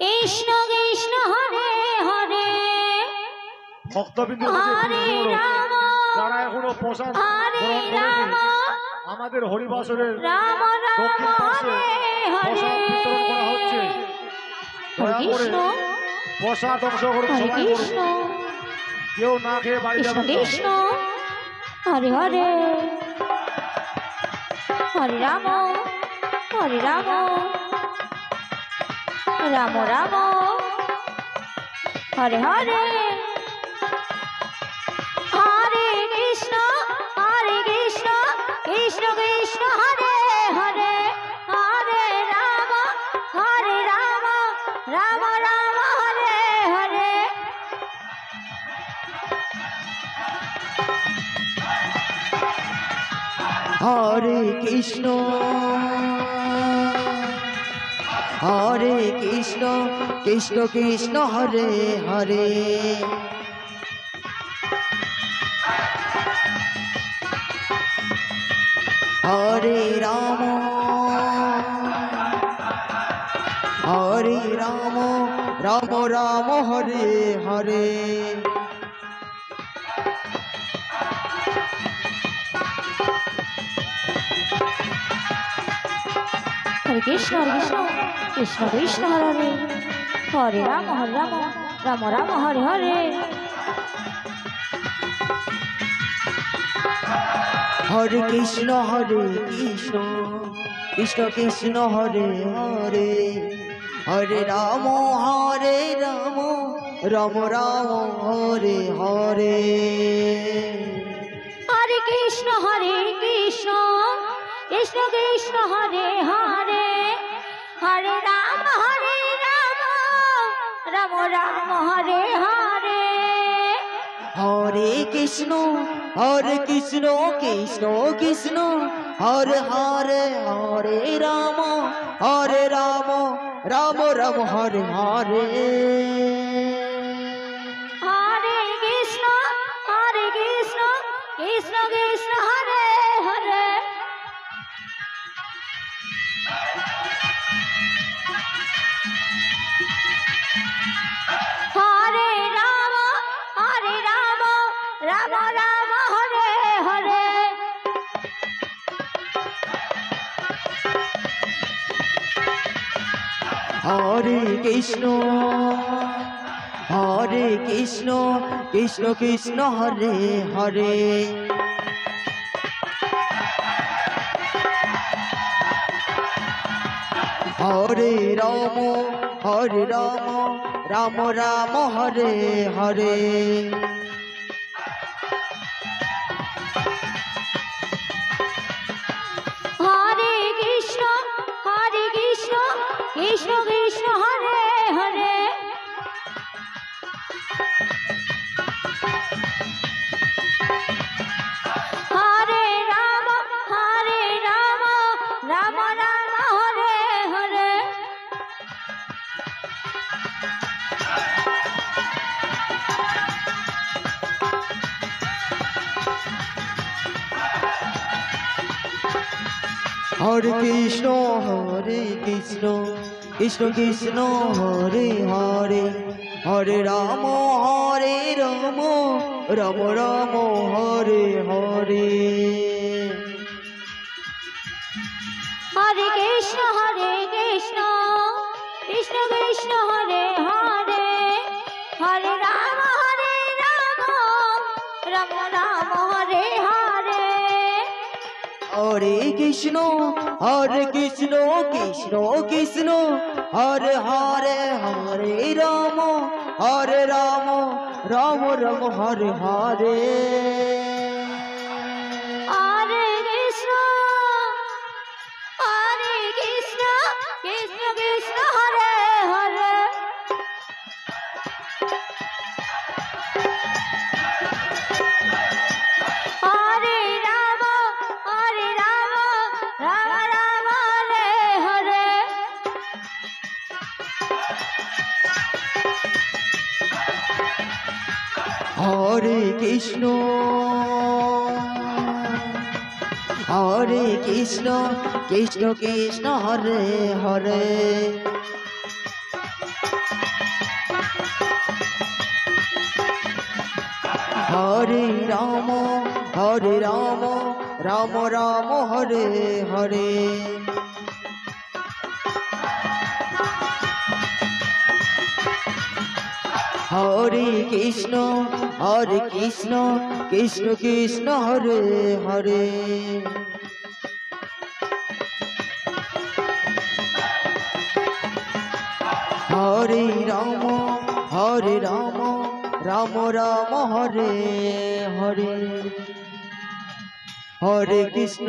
কৃষ্ণ কৃষ্ণ হরে হরে ভক্তবিন্দু যারা এখনো প্রসাদ গ্রহণ করেনি আমাদের হরিবাসরের দক্ষিণ পাশে প্রসাদ বিতরণ করা হচ্ছে। দয়া করে প্রসাদ অংশগ্রহণ সবাই করুন, কেউ না খেয়ে বাড়ি যাবেন না। কৃষ্ণ হরে হরে হরে রাম হরে রাম রাম রাম হরে হরে হরে কৃষ্ণ কৃষ্ণ কৃষ্ণ হরে হরে হরে রাম রাম রাম হরে হরে হরে কৃষ্ণ কৃষ্ণ কৃষ্ণ হরে হরে হরে রাম রাম রাম হরে হরে হরে কৃষ্ণ কৃষ্ণ কৃষ্ণ হরে হরে রাম রাম রাম হরে হরে হরে কৃষ্ণ কৃষ্ণ কৃষ্ণ হরে হরে হরে রাম রাম রাম হরে হরে হরে কৃষ্ণ কৃষ্ণ কৃষ্ণ হরে হরে হরে রাম রাম রাম হরে হরে হরে কৃষ্ণ কৃষ্ণ কৃষ্ণ হরে হরে হরে রাম রাম রাম হরে হরে হরে কৃষ্ণ কৃষ্ণ কৃষ্ণ হরে হরে হরে রাম রাম রাম হরে হরে হরে কৃষ্ণ কৃষ্ণ কৃষ্ণ হরে হরে হরে রাম রাম রাম হরে হরে হরে কৃষ্ণ কৃষ্ণ কৃষ্ণ হরে হরে হরে রাম রাম রাম হরে হরে হরে কৃষ্ণ কৃষ্ণ কৃষ্ণ হরে হরে হরে রাম রাম রাম হরে হরে হরে কৃষ্ণ কৃষ্ণ কৃষ্ণ হরে হরে হরে রাম রাম রাম হরে হরে হরে কৃষ্ণ কৃষ্ণ কৃষ্ণ হরে হরে হরে রাম রাম রাম হরে হরে হরে কৃষ্ণ কৃষ্ণ কৃষ্ণ হরে হরে হরে রাম রাম রাম হরে হরে হরে কৃষ্ণ কৃষ্ণ কৃষ্ণ হরে হরে হরে রাম রাম রাম হরে হরে হরে কৃষ্ণ কৃষ্ণ কৃষ্ণ হরে হরে হরে রাম রাম রাম হরে হরে হরে কৃষ্ণ